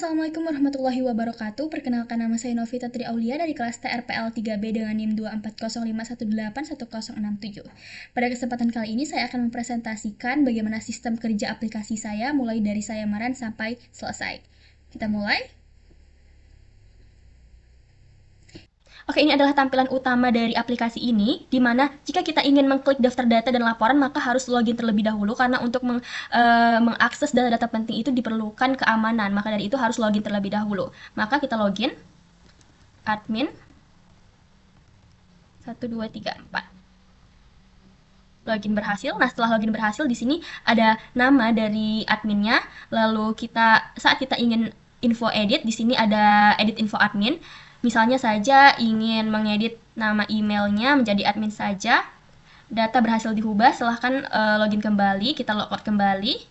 Assalamualaikum warahmatullahi wabarakatuh. Perkenalkan, nama saya Novita Tri Aulia dari kelas TRPL 3B dengan NIM 24051811067. Pada kesempatan kali ini saya akan mempresentasikan bagaimana sistem kerja aplikasi saya mulai dari sayamaran sampai selesai. Kita mulai. Oke, ini adalah tampilan utama dari aplikasi ini, di mana jika kita ingin mengklik daftar data dan laporan, maka harus login terlebih dahulu, karena untuk mengakses data-data penting itu diperlukan keamanan. Maka dari itu harus login terlebih dahulu. Maka kita login, admin, 1, 2, 3, 4. Login berhasil. Nah, setelah login berhasil, di sini ada nama dari adminnya. Lalu saat kita ingin info edit, di sini ada edit info admin. Misalnya saja ingin mengedit nama emailnya menjadi admin saja. Data berhasil diubah, silahkan login kembali. Kita logout kembali,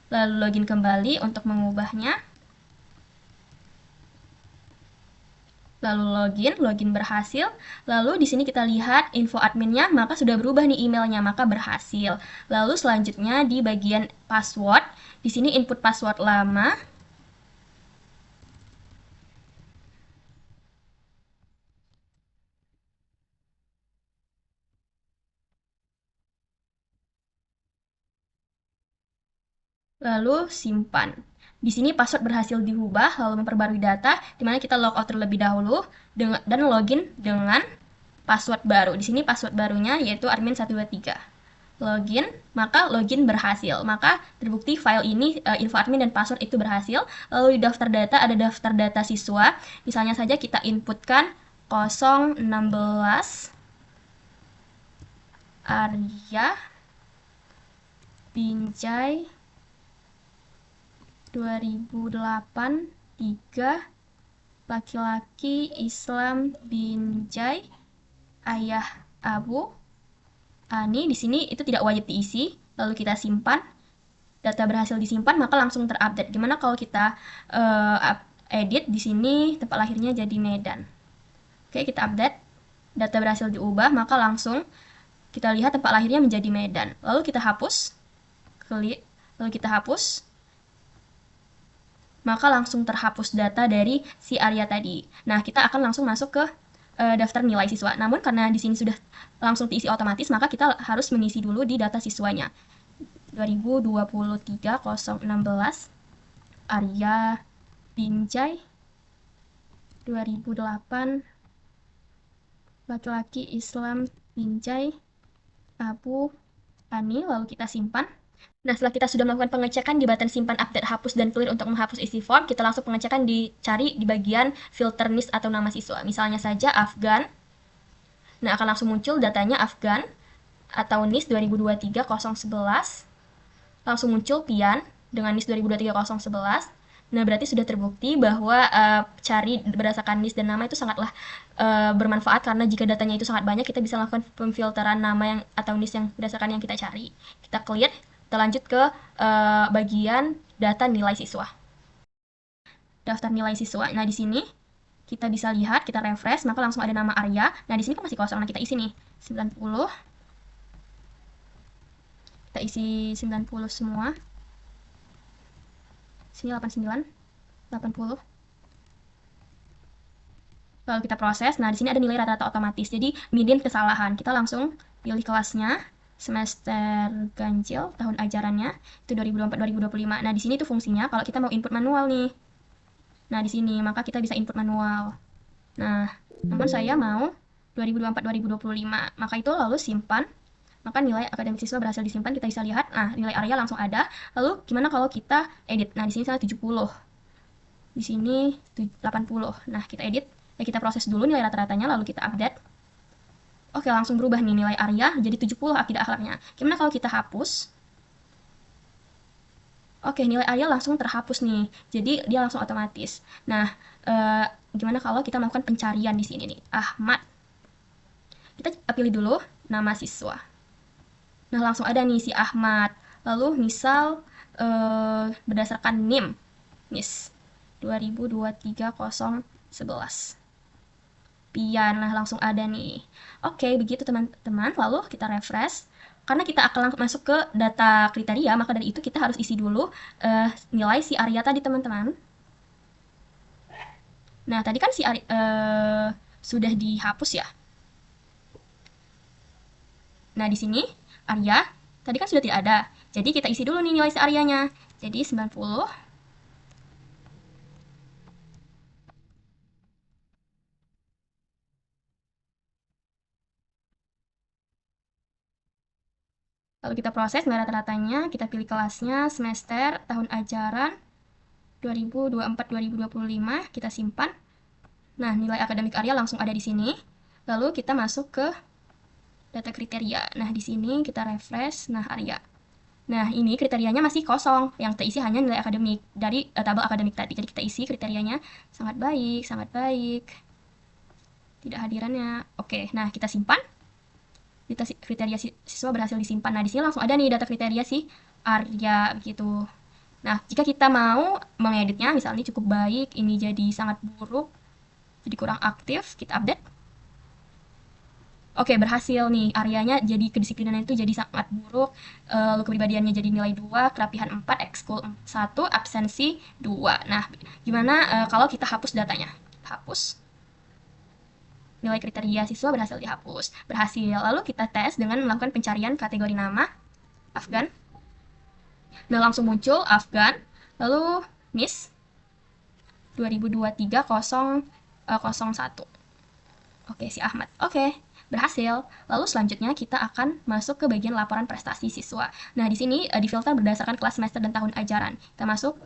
lalu login kembali untuk mengubahnya. Lalu login berhasil. Lalu di sini kita lihat info adminnya, maka sudah berubah nih emailnya, maka berhasil. Lalu selanjutnya di bagian password, di sini input password lama. Lalu simpan. Di sini password berhasil diubah, lalu memperbarui data, di mana kita logout terlebih dahulu dan login dengan password baru. Di sini password barunya yaitu admin123. Login, maka login berhasil. Maka terbukti file ini info admin dan password itu berhasil. Lalu di daftar data ada daftar data siswa. Misalnya saja kita inputkan 016 Arya Binjai 2008 3 laki-laki Islam Binjai, ayah Abu Ani. Di sini itu tidak wajib diisi. Lalu kita simpan. Data berhasil disimpan, maka langsung terupdate. Gimana kalau kita edit di sini tempat lahirnya jadi Medan. Oke, kita update. Data berhasil diubah, maka langsung kita lihat tempat lahirnya menjadi Medan. Lalu kita hapus. Klik. Lalu kita hapus. Maka langsung terhapus data dari si Arya tadi. Nah, kita akan langsung masuk ke daftar nilai siswa. Namun karena di sini sudah langsung diisi otomatis, maka kita harus mengisi dulu di data siswanya. 2023-016 Arya Binjai 2008 laki-laki Islam Binjai Abu Ani. Lalu kita simpan. Nah, setelah kita sudah melakukan pengecekan di button simpan, update, hapus, dan clear untuk menghapus isi form, kita langsung pengecekan dicari di bagian filter NIS atau nama siswa. Misalnya saja Afgan. Nah, akan langsung muncul datanya Afgan atau NIS 2023-011. Langsung muncul Pian dengan NIS 2023-011. Nah, berarti sudah terbukti bahwa cari berdasarkan NIS dan nama itu sangatlah bermanfaat, karena jika datanya itu sangat banyak, kita bisa melakukan pemfilteran nama yang atau NIS yang berdasarkan yang kita cari. Kita clear. Kita lanjut ke bagian data nilai siswa. Daftar nilai siswa. Nah, di sini kita bisa lihat, kita refresh, maka langsung ada nama Arya. Nah, di sini kok masih kosong. Nah, kita isi nih 90. Kita isi 90 semua. Sini 89, 80. Lalu kita proses. Nah, di sini ada nilai rata-rata otomatis. Jadi, minim kesalahan. Kita langsung pilih kelasnya. Semester ganjil, tahun ajarannya itu 2024-2025. Nah, di sini tuh fungsinya kalau kita mau input manual nih. Nah, di sini maka kita bisa input manual. Nah, namun saya mau 2024-2025. Maka itu lalu simpan. Maka nilai akademik siswa berhasil disimpan, kita bisa lihat. Nah, nilai Arya langsung ada. Lalu gimana kalau kita edit? Nah, di sini misalnya 70. Di sini 80. Nah, kita edit. Ya, kita proses dulu nilai rata-ratanya, lalu kita update. Oke, langsung berubah nih nilai Arya jadi 70 akidah akhlaknya. Gimana kalau kita hapus? Oke, nilai Arya langsung terhapus nih. Jadi dia langsung otomatis. Nah, gimana kalau kita melakukan pencarian di sini nih? Ahmad. Kita pilih dulu nama siswa. Nah, langsung ada nih si Ahmad. Lalu misal berdasarkan NIM, NIS 2023-011. Pian, nah langsung ada nih. Oke, begitu teman-teman. Lalu kita refresh. Karena kita akan langsung masuk ke data kriteria, maka dari itu kita harus isi dulu nilai si Arya tadi, teman-teman. Nah, tadi kan sudah dihapus ya. Nah, di sini Arya tadi kan sudah tidak ada. Jadi kita isi dulu nih nilai se-Aryanya. Jadi 90. Lalu kita proses nilai rata-ratanya, kita pilih kelasnya, semester, tahun ajaran 2024-2025, kita simpan. Nah, nilai akademik Arya langsung ada di sini. Lalu kita masuk ke data kriteria. Nah, di sini kita refresh. Nah, Arya. Nah, ini kriterianya masih kosong. Yang terisi hanya nilai akademik dari tabel akademik tadi. Jadi kita isi kriterianya sangat baik, sangat baik. Tidak hadirannya. Oke, nah kita simpan. Kriteria siswa berhasil disimpan. Nah, di sini langsung ada nih data kriteria si Arya gitu. Nah, jika kita mau mengeditnya, misalnya cukup baik, ini jadi sangat buruk, jadi kurang aktif, kita update. Oke, berhasil nih. Aryanya jadi kedisiplinan itu jadi sangat buruk. Lalu kepribadiannya jadi nilai 2, kerapihan 4, ekskul 1, absensi 2. Nah, gimana kalau kita hapus datanya? Hapus. Nilai kriteria siswa berhasil dihapus. Berhasil. Lalu kita tes dengan melakukan pencarian kategori nama Afgan. Nah, langsung muncul Afgan. Lalu Miss 2023-001. Oke, si Ahmad. Oke, berhasil. Lalu selanjutnya kita akan masuk ke bagian laporan prestasi siswa. Nah, di sini difilter berdasarkan kelas semester dan tahun ajaran. Kita masuk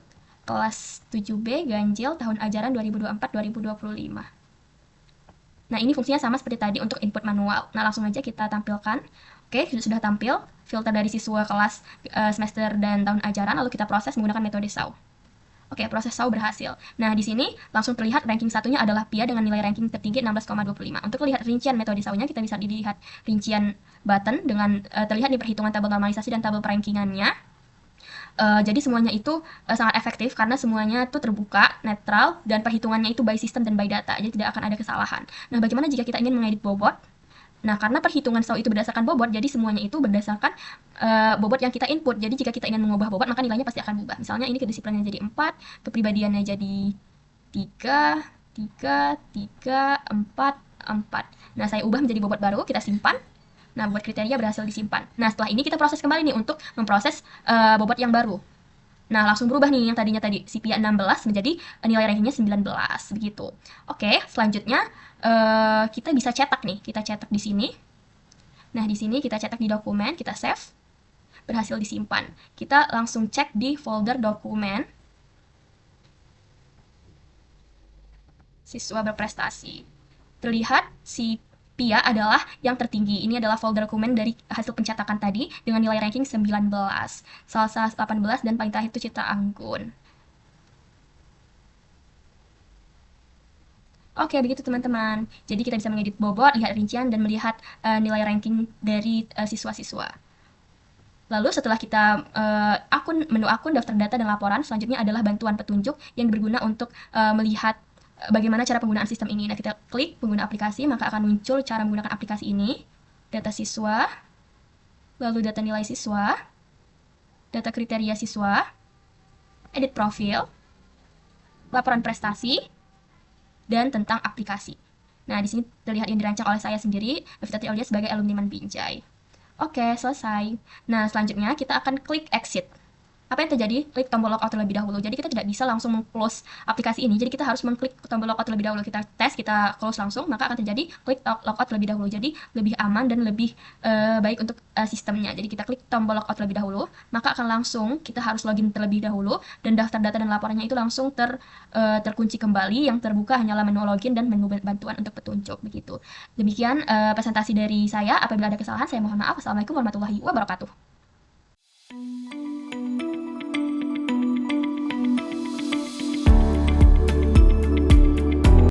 kelas 7B ganjil tahun ajaran 2024-2025. Nah, ini fungsinya sama seperti tadi untuk input manual. Nah, langsung aja kita tampilkan. Oke, sudah tampil filter dari siswa kelas semester dan tahun ajaran, lalu kita proses menggunakan metode SAW. Oke, proses SAW berhasil. Nah, di sini langsung terlihat ranking satunya adalah Pia dengan nilai ranking tertinggi 16,25. Untuk melihat rincian metode SAW-nya, kita bisa dilihat rincian button dengan terlihat di perhitungan tabel normalisasi dan tabel perankingannya. Jadi semuanya itu sangat efektif karena semuanya itu terbuka, netral, dan perhitungannya itu by system dan by data. Jadi tidak akan ada kesalahan. Nah, bagaimana jika kita ingin mengedit bobot? Nah, karena perhitungan SAW itu berdasarkan bobot, jadi semuanya itu berdasarkan bobot yang kita input. Jadi jika kita ingin mengubah bobot, maka nilainya pasti akan berubah. Misalnya ini kedisiplinannya jadi 4, kepribadiannya jadi 3, 3, 3, 4, 4. Nah, saya ubah menjadi bobot baru, kita simpan. Nah, bobot kriteria berhasil disimpan. Nah, setelah ini kita proses kembali nih untuk memproses bobot yang baru. Nah, langsung berubah nih yang tadinya tadi CPIA 16 menjadi nilai rankingnya 19, begitu. Oke, selanjutnya kita bisa cetak nih. Kita cetak di sini. Nah, di sini kita cetak di dokumen, kita save. Berhasil disimpan. Kita langsung cek di folder dokumen. Siswa berprestasi. Terlihat si Pia adalah yang tertinggi. Ini adalah folder dokumen dari hasil pencetakan tadi dengan nilai ranking 19, Salsa 18, dan paling terakhir itu Citra Anggun. Oke, begitu teman-teman. Jadi kita bisa mengedit bobot, lihat rincian, dan melihat nilai ranking dari siswa-siswa. Lalu setelah kita menu akun, daftar data, dan laporan, selanjutnya adalah bantuan petunjuk yang berguna untuk melihat bagaimana cara penggunaan sistem ini. Nah, kita klik pengguna aplikasi, maka akan muncul cara menggunakan aplikasi ini. Data siswa, lalu data nilai siswa, data kriteria siswa, edit profil, laporan prestasi, dan tentang aplikasi. Nah, di sini terlihat yang dirancang oleh saya sendiri, Novita Aulia sebagai alumni Binjai. Oke, selesai. Nah, selanjutnya kita akan klik exit. Apa yang terjadi? Klik tombol logout terlebih dahulu. Jadi kita tidak bisa langsung meng-close aplikasi ini. Jadi kita harus mengklik tombol logout terlebih dahulu. Kita tes, kita close langsung, maka akan terjadi klik logout terlebih dahulu. Jadi lebih aman dan lebih baik untuk sistemnya. Jadi kita klik tombol logout terlebih dahulu, maka akan langsung kita harus login terlebih dahulu dan daftar data dan laporannya itu langsung terkunci kembali. Yang terbuka hanyalah menu login dan menu bantuan untuk petunjuk begitu. Demikian presentasi dari saya. Apabila ada kesalahan, saya mohon maaf. Assalamualaikum warahmatullahi wabarakatuh.